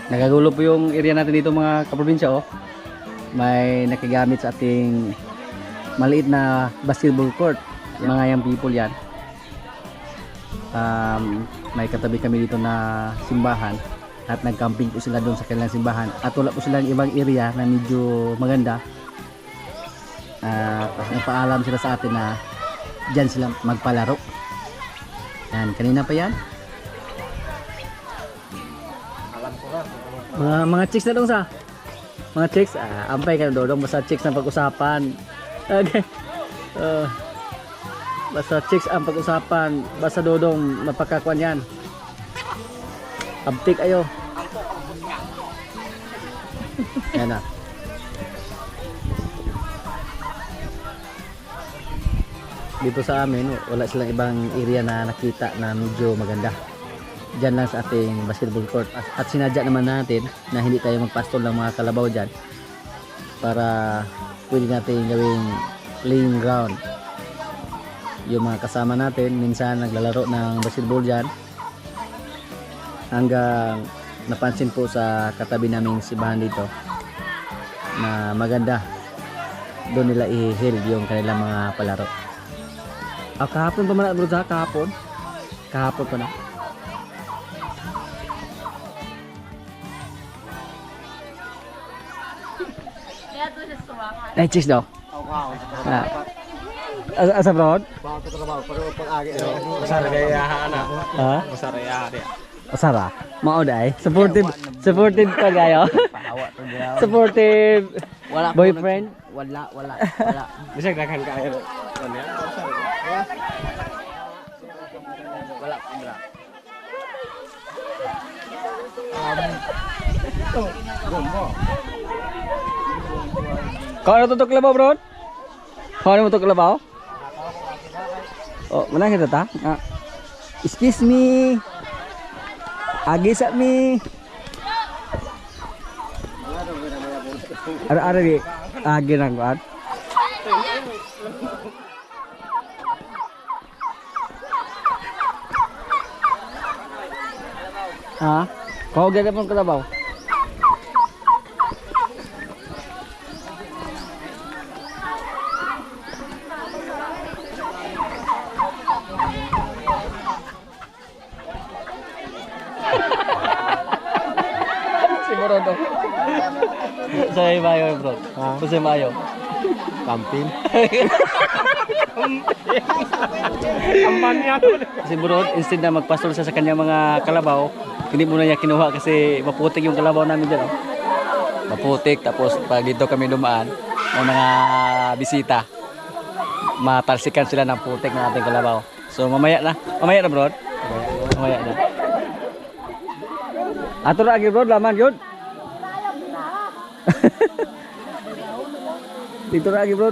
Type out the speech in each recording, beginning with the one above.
Nagagulo po yung area natin dito mga kaprobinsya oh. May nakagamit sa ating maliit na basketball court. Mga young people yan. May katabi kami dito na simbahan at nag-camping po sila doon sa kanilang simbahan at wala po silang ibang area na medyo maganda. Nagpaalam sila sa atin na dyan sila magpalaro. Yan, kanina pa yan. Mga chicks na dong sa mga chicks, ampay ka na dodong basta chicks ang pag-usapan. Okay. Basta chicks ang pag-usapan, basta dodong mapakakuan yan. Abtik ayo. Yan na. Dito sa amin, wala silang ibang area na nakita na medyo maganda. Diyan lang sa ating basketball court. At sinadya naman natin na hindi tayo magpastol ng mga kalabaw dyan para pwede natin gawing playing ground. Yung mga kasama natin minsan naglalaro ng basketball dyan hanggang napansin po sa katabi naming simbahan dito na maganda doon nila i-held yung kanilang mga palaro. Kahapon pa man bro, kahapon pa na. Ay, chicks daw. Asa bro? Masara. Mao dai. Supportive pa gayo. Supportive boyfriend. Wala. Bisa daghan kayo. Wala pindra. Kau ada tutup kelabaw bro? Kau ada tutup kelabaw? Oh, mana kita ta? Excuse me. Agi sa me. Ada di agi nang kuat. Kau gada pun kelabaw? Saya mayo bro. Saya mayo. Camping. Kampanya tuh. Si bro, instead na magpastol sa kanyang mga kalabaw, hindi muna niya kinuha kasi maputik yung kalabaw namin dyan. Maputik, tapos pag dito kami dumaan, may mga bisita, matalsikan sila ng putik ng ating kalabaw. So mamaya na bro. Mamaya na. Ato lagi bro, laman yun. Dito lagi bro.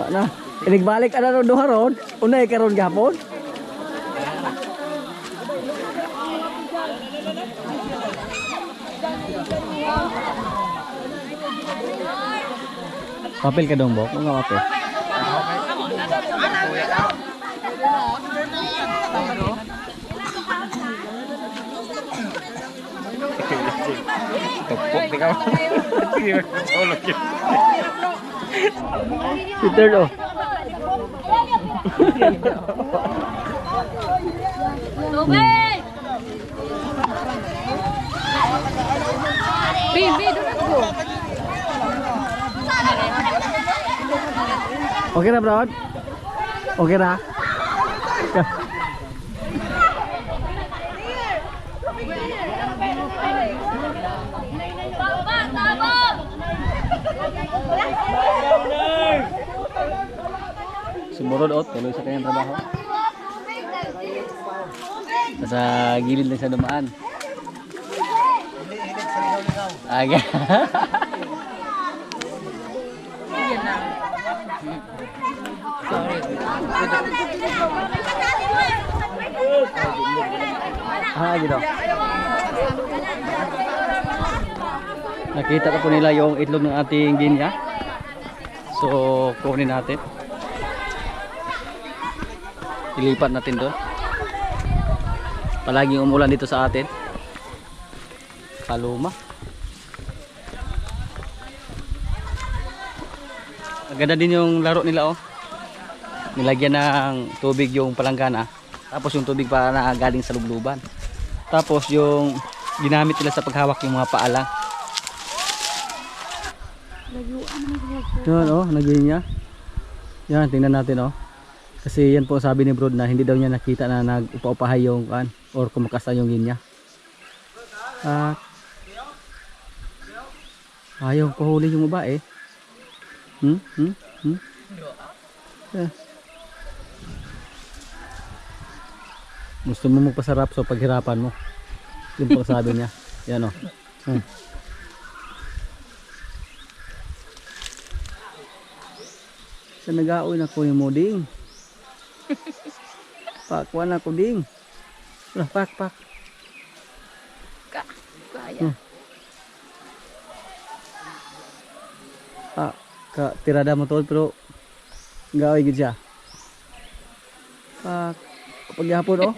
Na. Inigbalik ana ron duha ron. Unay karon gapon. Papel ka dong bok, nga papel. Tepuk di kawan. Peter oh. Oke na bro? Oke na? Sumurod tuloy sa kanyang trabaho. Nasa gilid lang sa dumaan. Aga. Gitu. Nakita ko nila yung itlog ng ating ginya. So, kunin natin. Ilipat natin doon. Palaging umulan dito sa atin. Paloma. Maganda din yung laro nila oh. Nilagyan ng tubig yung palanggana. Tapos yung tubig pa na galing sa lubluban. Tapos yung ginamit nila sa paghawak yung mga paala. Yan oh, nagyan niya. Yan, tingnan natin oh. Kasi yan po sabi ni Brod na hindi daw niya nakita na nag-upa-upahay yung kan or kumakasta yung ginya. At ayaw pahuli yung babae. Gusto mo magpasarap so paghirapan mo. Yun po sabi niya. Yan o. Sa nag-aoy na ko yung moding. Pakwan na ko ding. Pak. Kaya. Tirada mo tol pero gaoy gid siya. Kapag hapon oh.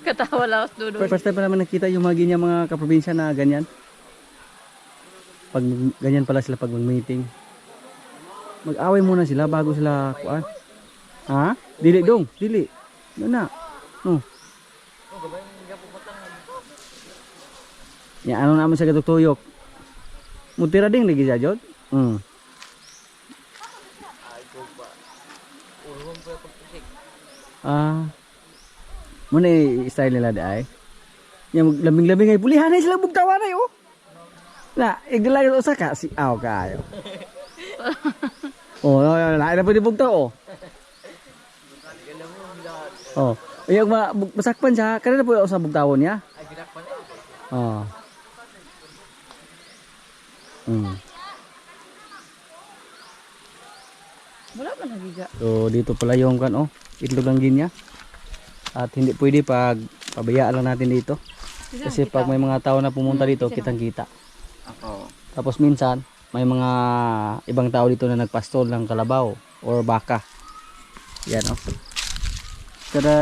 Katawa laos dudo. First time pa naman nakita yung mga ganyan mga kaprobinsya na ganyan. Pag ganyan pala sila pag mag-meeting. Mag-away muna sila bago sila kuan. Ha? Dili dong, dili. Ano na? No. Ya ano naman sa katutuyok. Mutira ding lagi sa jod. Muna style nila dai. Yang labing-labing ay pulihan ay sila bugtawan ay oh. Na, igdala yung usa ka si aw kayo. Oh, lain na pwede bugtaw oh. Oh, yung masakpan siya, kanina po sa bugtawon niya. Ay ginakpan eh. Oh. Wala pa nagiga. So dito pala yung kan oh, itlog lang ginya. At hindi pwede pag pabayaan lang natin dito. Kasi pag may mga tao na pumunta dito, kitang-kita. Tapos minsan may mga ibang tao dito na nagpastol ng kalabaw or baka. Yan oh. Tada.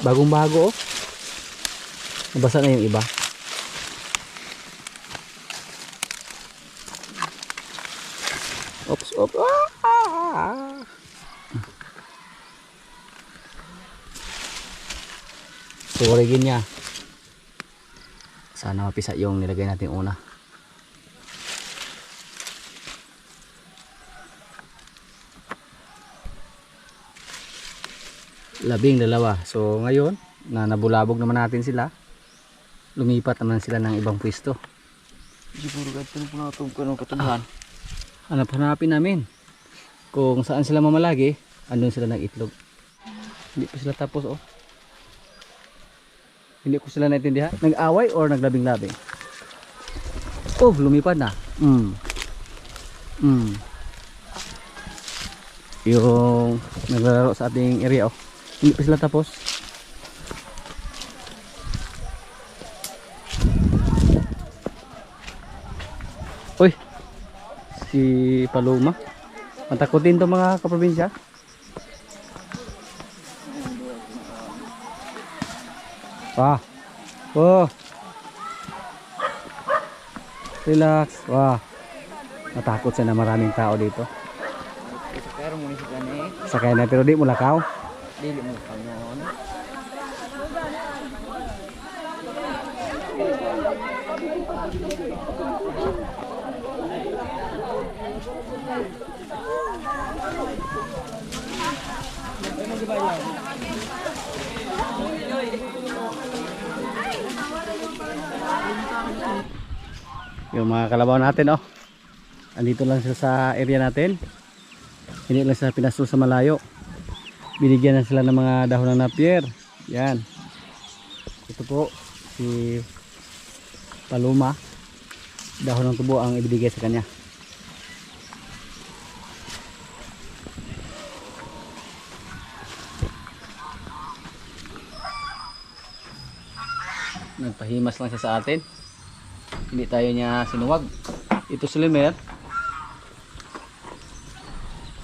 Bagong-bago oh. Nabasa na yung iba. Oops. Surigin niya. Sana mapisa yung nilagay natin una. Labing-dalawa. So ngayon, na nabulabog naman natin sila. Lumipat naman sila ng ibang pwesto. Siguro ganito na po na itong katumbuhan. Hanapin namin kung saan sila mamalagi. Andun sila nag-itlog. Hindi pa sila tapos oh. Hindi ko sila naintindihan. Nag-away or naglabing-labing? Oh, lumipad na. Yung naglalaro sa ating area oh. Hindi pa sila tapos. Uy, si Paloma. Matakutin to mga kaprobinsya. Oh. Relax. Natakot siya na maraming tao dito. Sakay na pero di mo lakaw. Dili mo kanon. Yung mga kalabaw natin oh. Andito lang sila sa area natin. Hindi lang sila pinastol sa malayo. Binigyan na sila ng mga dahon ng napier. Yan. Ito po si Paloma. Dahon ng tubo ang ibigay sa kanya. Nagpahimas lang siya sa atin. Hindi tayo niya sinuwag. Ito si Lumer.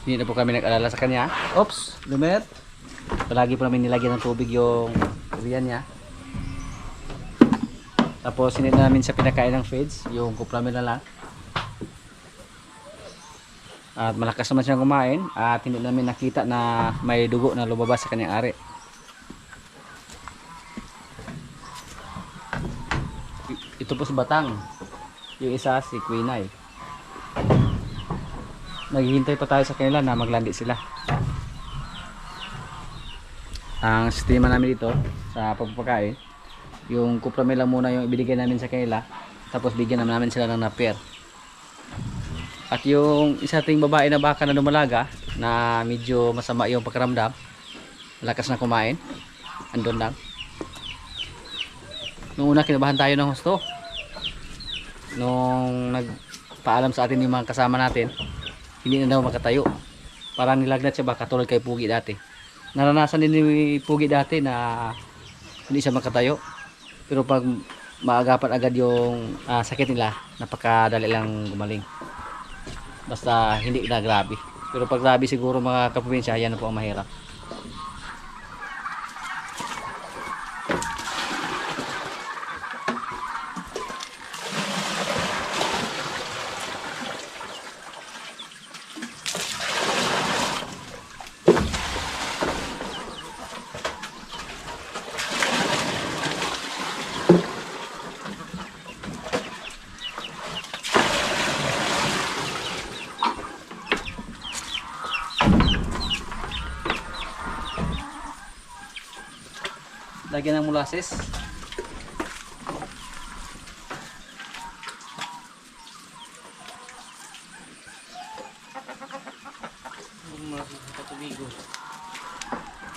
Hindi na po kami nag-alala sa kanya. Oops, Lumer. Palagi po namin nilagyan ng tubig yung area niya. Tapos hindi na namin sa pinakain ng feeds, yung kupramil na lang. At malakas naman siyang kumain at hindi namin nakita na may dugo na lumabas sa kanyang ari. Ito po si Batang. Yung isa si Quinay. Naghihintay pa tayo sa kanila na maglandi sila. Ang sistema namin dito sa pagpapakain, yung kupramil lang muna yung ibigay namin sa kanila, tapos bigyan namin sila ng napier. At yung isa ting babae na baka na dumalaga na medyo masama yung pakiramdam, lakas na kumain, andun lang. Nung una kinabahan tayo ng husto, nung nagpaalam sa atin yung mga kasama natin, hindi na daw makatayo, parang nilagnat siya, baka tulad kay Pugi dati. Naranasan din ni Pugi dati na hindi siya makatayo, pero pag maagapan agad yung sakit nila, napakadali lang gumaling, basta hindi na grabe. Pero pag grabe siguro mga kaprobinsya, yan na po ang mahirap. Lagyan ng molasses.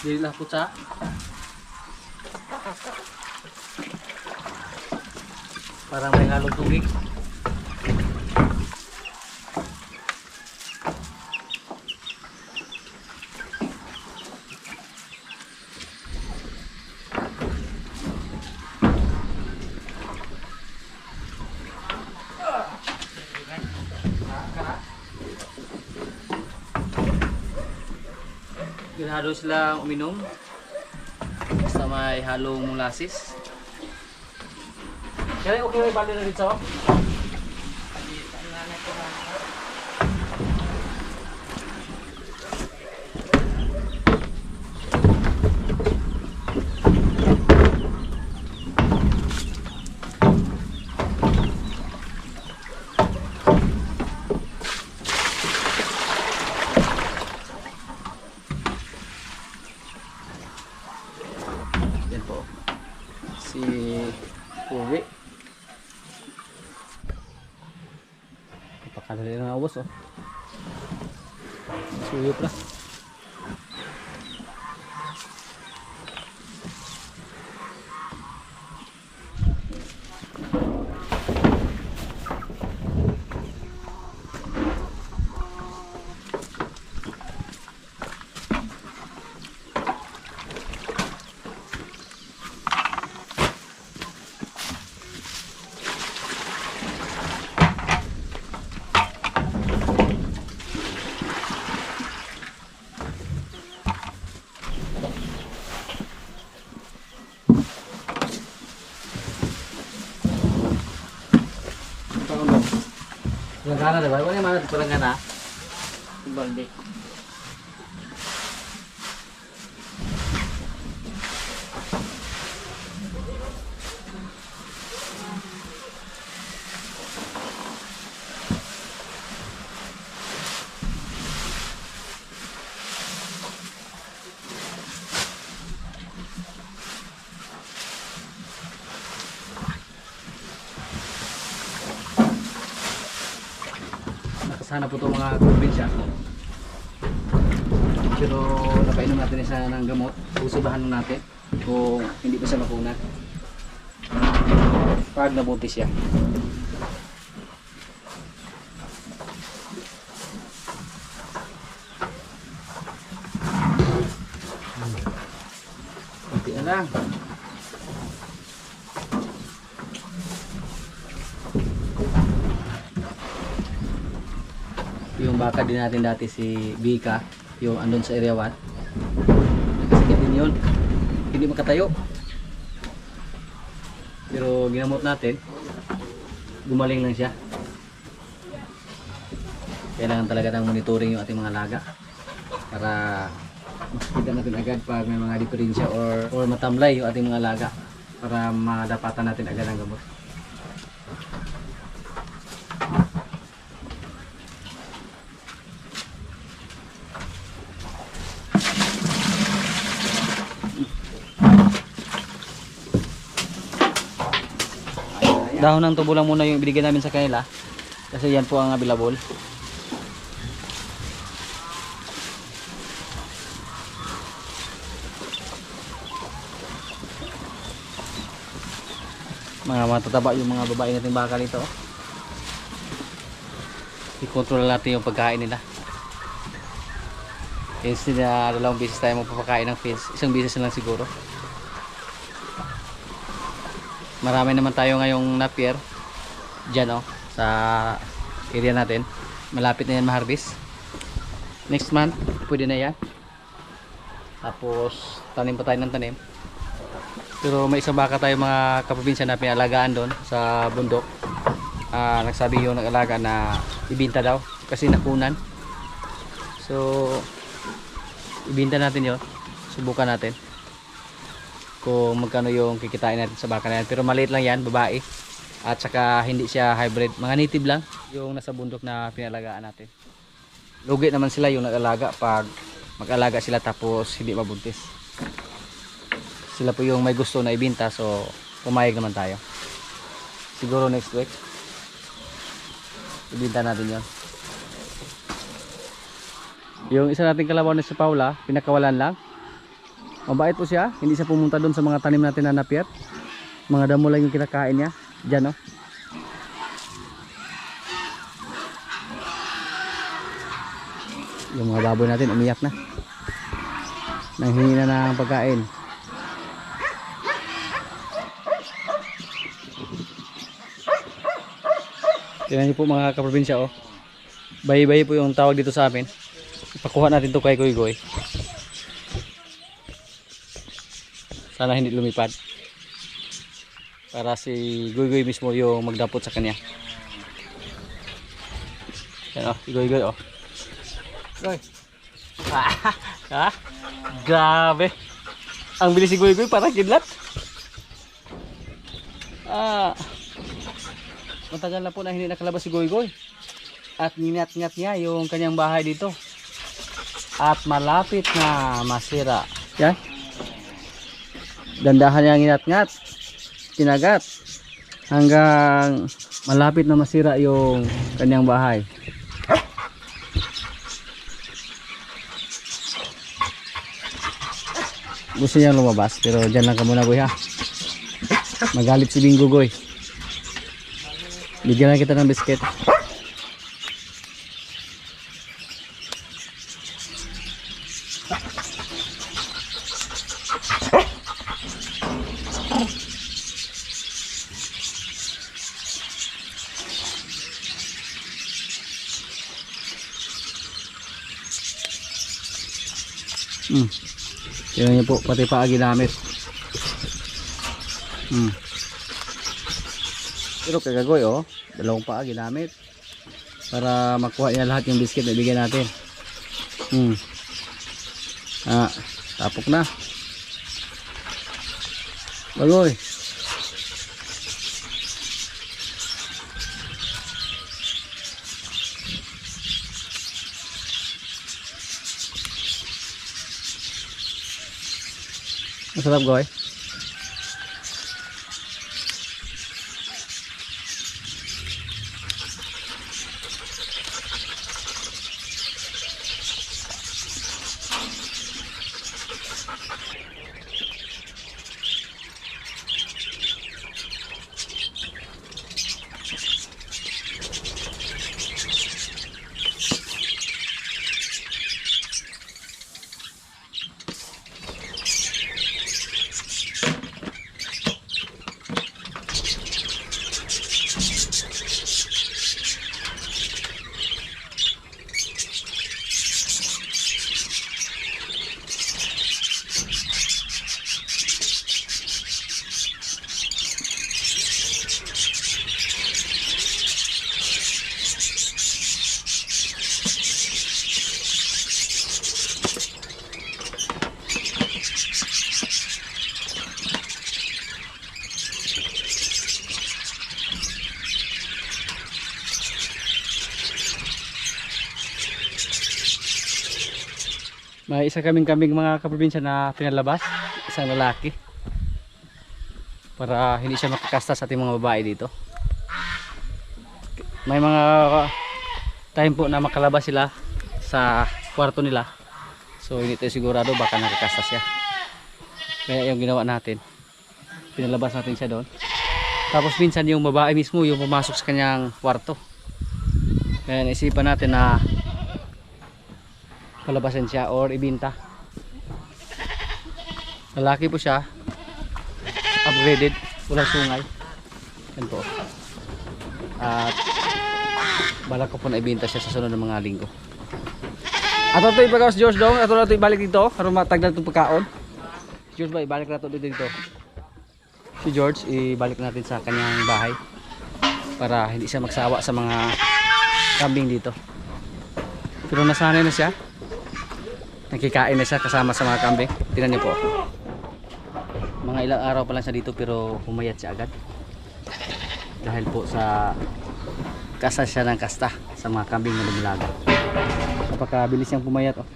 Dili lang putsa. Parang may halong tubig. Ginhalo silang uminom basta may halong molasses. Kaya okay may bali na dito? Yan po si Pugi. Napakadali ng awas oh. Suyop na. Pelanggaran ada, mana mana pelanggaran? Balde. Sana po itong mga probinsya, pero napainom natin isa ng gamot. Usubahan natin kung hindi pa siya makuna pag nabuntis siya. Kunti na lang. Yung baka din natin dati si Bika, yung andun sa area 1, nagkasakit din yun, hindi makatayo. Pero ginamot natin, gumaling lang siya. Kailangan talaga ng monitoring yung ating mga alaga para makikita natin agad pag may mga diferensya or matamlay yung ating mga alaga para madapatan natin agad ang gamot. Dahon ng tubo lang muna yung ibigay namin sa kanila kasi yan po ang available. Mga matataba yung mga babae natin baka nito. I-control natin yung pagkain nila. Instead na 2 beses tayo magpapakain ng fins, 1 beses na lang siguro. Marami naman tayo ngayong napier dyan sa area natin. Malapit na yan ma-harvest. Next month pwede na yan. Tapos tanim pa tayo ng tanim. Pero may isang baka tayo mga kaprobinsya na pinalagaan doon sa bundok. Nagsabi yung nag-alaga na ibinta daw kasi nakunan. So ibinta natin yon, subukan natin kung magkano yung kikitain natin sa baka na yan. Pero maliit lang yan, babae, at saka hindi siya hybrid, mga native lang yung nasa bundok na pinalagaan natin. Lugi naman sila yung nag-alaga pag mag-alaga sila tapos hindi mabuntis. Sila po yung may gusto na ibinta, so pumayag naman tayo. Siguro next week ibinta natin yon. Yung isa nating kalabaw na si Paula, pinakawalan lang. Mabait po siya, hindi siya pumunta doon sa mga tanim natin na napier. Mga damo lang yung kinakain niya dyan, Yung mga baboy natin umiyak na, nanghingi na ng pagkain. Tingnan niyo po mga kaprobinsya, bayi-bayi po yung tawag dito sa amin. Ipakuha natin to kay Goy Goy. Sana hindi lumipad. Para si Goy Goy mismo yung magdapot sa kanya. Yan si Goy Goy Goy. Ha? Grabe. Ang bilis si Goy Goy, parang kidlat. Matagal na po na hindi nakalabas si Goy Goy. At ningat-ngat niya yung kanyang bahay dito. At malapit na masira. Yan. Dandahan niya nginat-ngat. Kinagat. Hanggang malapit na masira yung kanyang bahay. Gusto niyang lumabas, pero dyan lang ka muna, Goy, ha. Magalit si Bingo, Goy. Bigyan lang kita ng biscuit. Tingnan niyo po, pati paa ginamit. Pero kagagoy, 2 paa ginamit para makuha niya lahat yung biscuit na ibigay natin. Tapok na. Bagoy. Masarap, Goy. May isa kaming kambing mga kaprobinsya na pinalabas, isang lalaki. Para hindi siya makakasta sa ating mga babae dito. May mga time po na makalabas sila sa kwarto nila. So hindi tayo sigurado baka nakakasta siya. Kaya yung ginawa natin, pinalabas natin siya doon. Tapos minsan yung babae mismo yung pumasok sa kanyang kwarto. Kaya naisipan natin na palabasan siya or ibinta. Lalaki po siya, upgraded, walang sungay. Yan po. At balak ko po na ibinta siya sa sunod ng mga linggo. Ato ito ipagawas George dong, ato na ito ibalik dito para matagdal itong pagkaon. George ba, ibalik na ito dito. Si George, ibalik natin sa kanyang bahay para hindi siya magsawa sa mga kambing dito. Pero nasanay na siya. Nakikain na siya kasama sa mga kambing. Tingnan niyo po. Mga ilang araw pa lang siya dito pero pumayat siya agad. Dahil po sa kasta siya ng kasta sa mga kambing na lumulaga. Napakabilis siyang pumayat. Oh.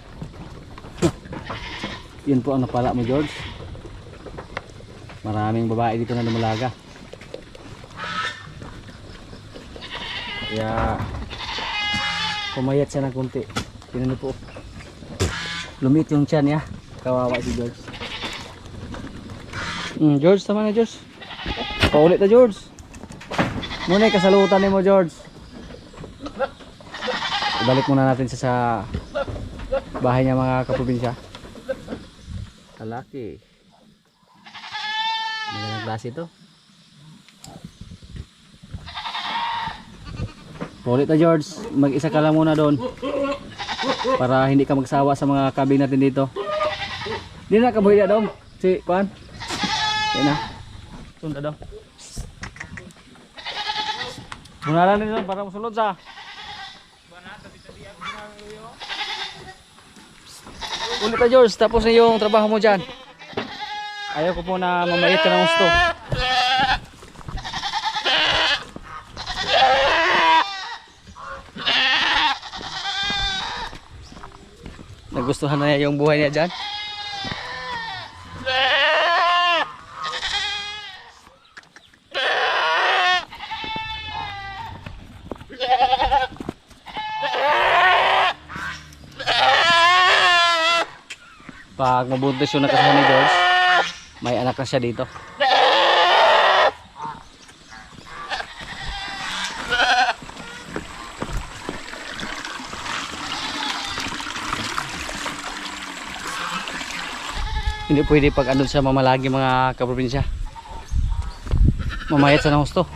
Yun po ang napala mo George. Maraming babae dito na lumulaga. Kaya pumayat siya ng kunti. Tingnan niyo po. Lumit yung tiyan niya. Kawawa si George. George, tama na George. Paulit na George. Muna kasalutan mo George. Ibalik muna natin siya sa bahay niya mga kaprobinsya. Lalaki. Magandang klase ito. Paulit na George. Mag-isa ka lang muna doon. Para hindi ka magsawa sa mga kambing natin dito. Hindi na kabuhay na dong. Si Juan. Yan na. Sunda daw. Bunalan nito para masulod sa. Ulit na George. Tapos na yung trabaho mo dyan. Ayaw ko po na mamayit ka ng gusto. Nagustuhan na niya yung buhay niya dyan. Pag mabuntis yung nakasahan ni George, may anak na siya dito. Hindi pwede pag andun siya mamalagi mga kaprobinsya. Mamayat sa ng husto.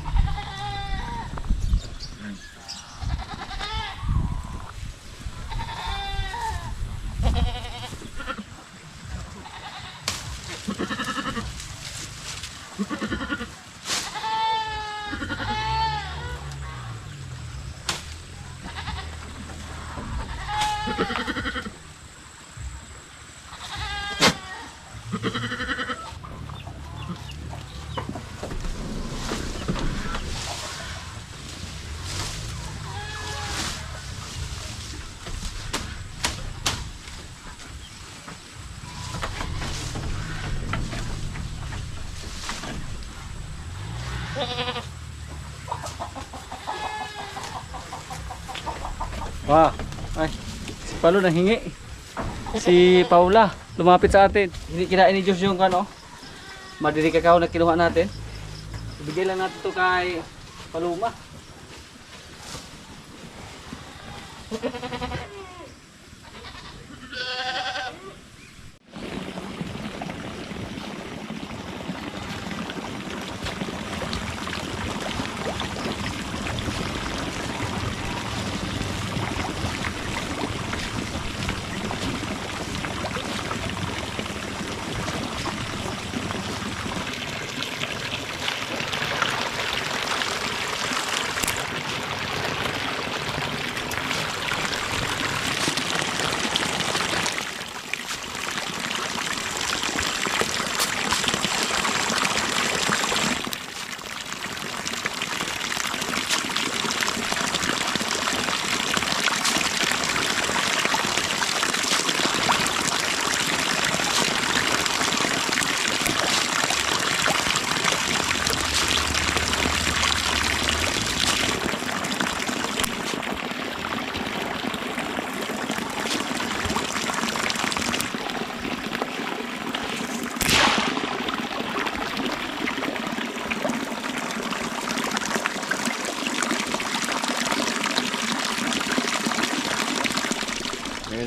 Wow, ay, si Paulo nanghingi. Si Paula lumapit sa atin. Hindi kinain ni Diyos yung ano. Madiri kakao na kinuha natin. Ibigay lang natin to kay Paluma.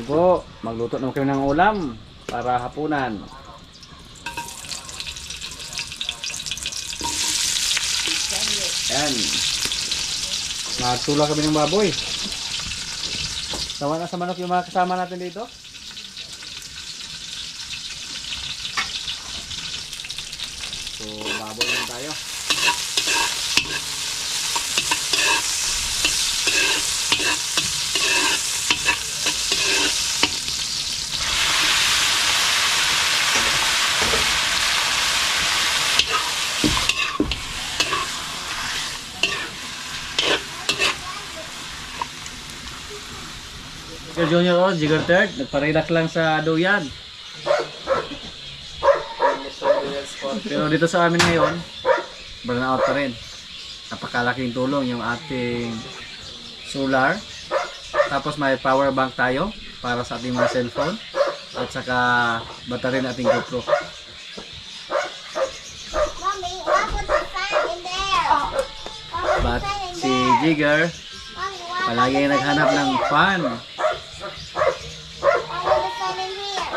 po, magluto naman kami ng ulam para hapunan. Yan. Magtula kami ng baboy. Sawa na sa manok yung mga kasama natin dito. So, baboy lang tayo. Sir Junior o, Jigger Third, nagpa-relax lang sa duyan. Pero dito sa amin ngayon, burnout pa rin. Napakalaking tulong yung ating solar. Tapos may power bank tayo para sa ating mga cellphone. At saka battery ng ating GoPro. Mommy, what was the fan in there? What was But the fan in si there? Jigger, Mommy, what palagi was the naghanap fan in ng there? fan. What was the fan in here?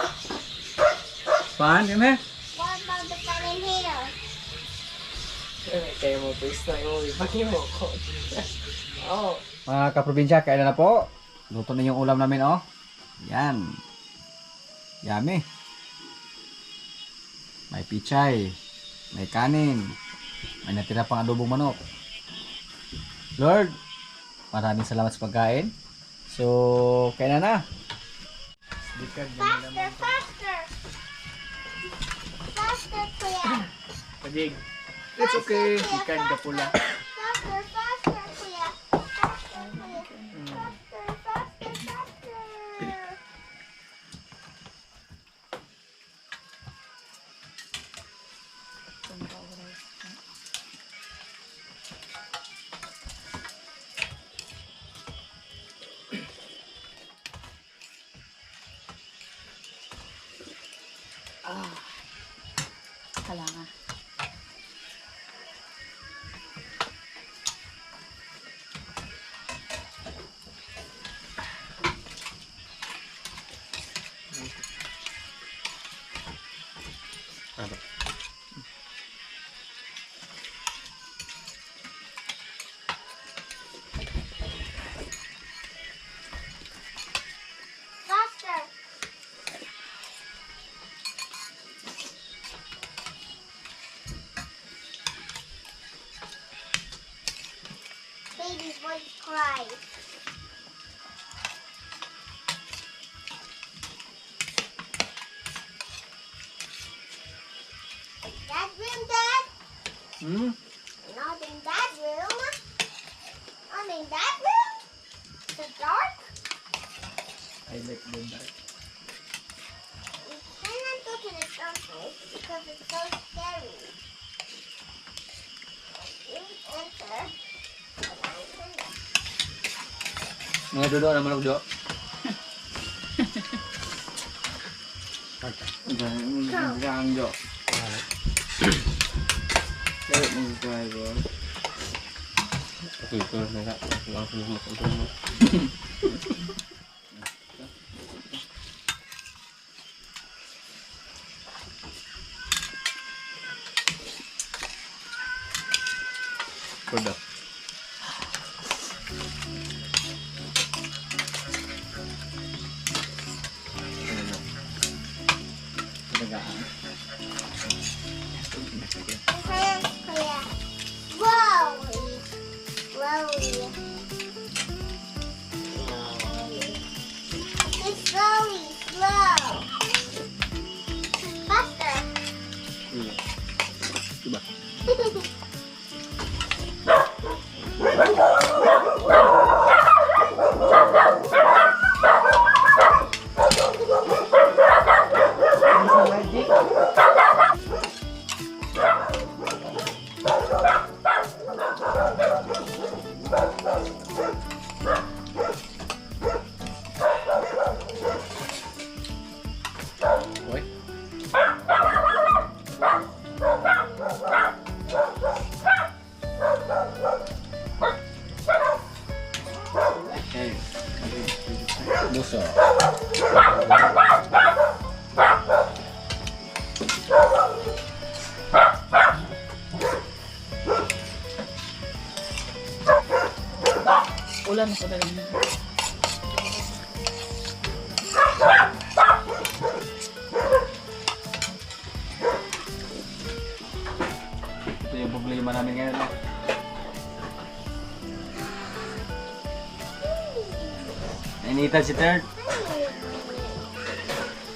Fan, yun eh. What about the fan in here? Kaya mo pista yung ibagi mo ko. Oh. Mga kaprobinsya, kailan na po? Luto na yung ulam namin, oh. Yan. Yummy. May pichay. May kanin. May natira pang adobong manok. Lord, maraming salamat sa pagkain. So, kailan na? Faster, faster! Faster, kuya! Pagig. It's okay. Ikan ka pula. Faster, faster, kuya! Faster, kuya! Faster, faster, faster! Kailangan. Faster! Baby's voice cries. That room, Dad? Hmm? Not in that room. I'm in that room. The dark. I like the dark. We cannot go to the surface because it's so scary. You enter. Mga dodo na manok do. Ang jo. Kaya mo kaya ko. Okay, ko na langsung makan. Produk. Clear. Slowly. Slowly. It's slowly. Slow. Faster. Coba. Ulan ko na rin. Ito yung problema namin ngayon. No? Nainitan si Third.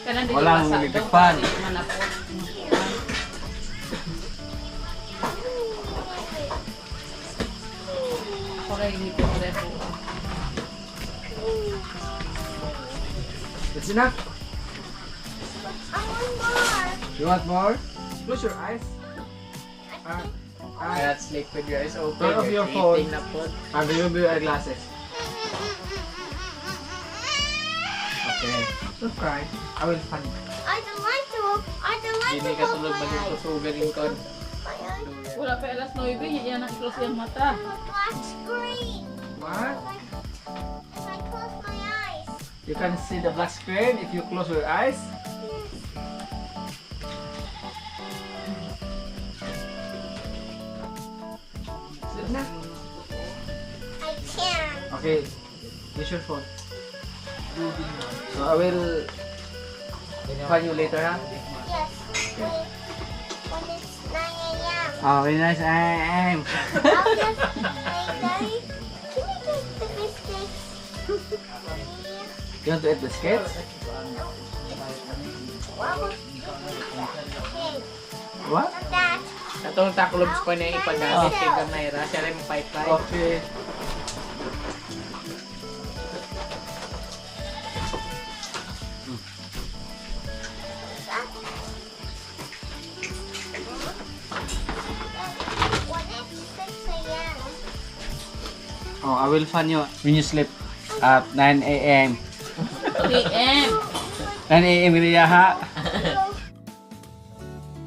Kanan din Walang yung electric pasado, fan. hindi manapot. Okay, dito ko rin po. That's enough. I want more. You want more? Close your eyes. Kaya sleep with your eyes open. Turn off your You're phone. eating na po. And remove your eyeglasses. Okay. Don't cry. I will find you. I don't want to. I don't want Hindi to ka close tulog my ba yung eyes. tusugan yung kon? My eyes. Wala pa alas 9, yan ang close yung mata. I'm a black screen. What? If I close my eyes. You can see the black screen if you close your eyes. Sit na. I can. Okay. Use your phone. So I will find you later, huh? Yes. Wait. When it's 9 a.m. Oh, very nice. I'll just wait, Daddy. Can you take the biscuits? You want to eat biscuits? Okay. What? Not that. Katong taklobs ko na ipagamit kay Gamayra. Siya rin yung pipeline. Okay. When it's 6 a.m. Oh, I will find you when you sleep at 9 a.m. 3 AM. 9 a.m. Iriya ha?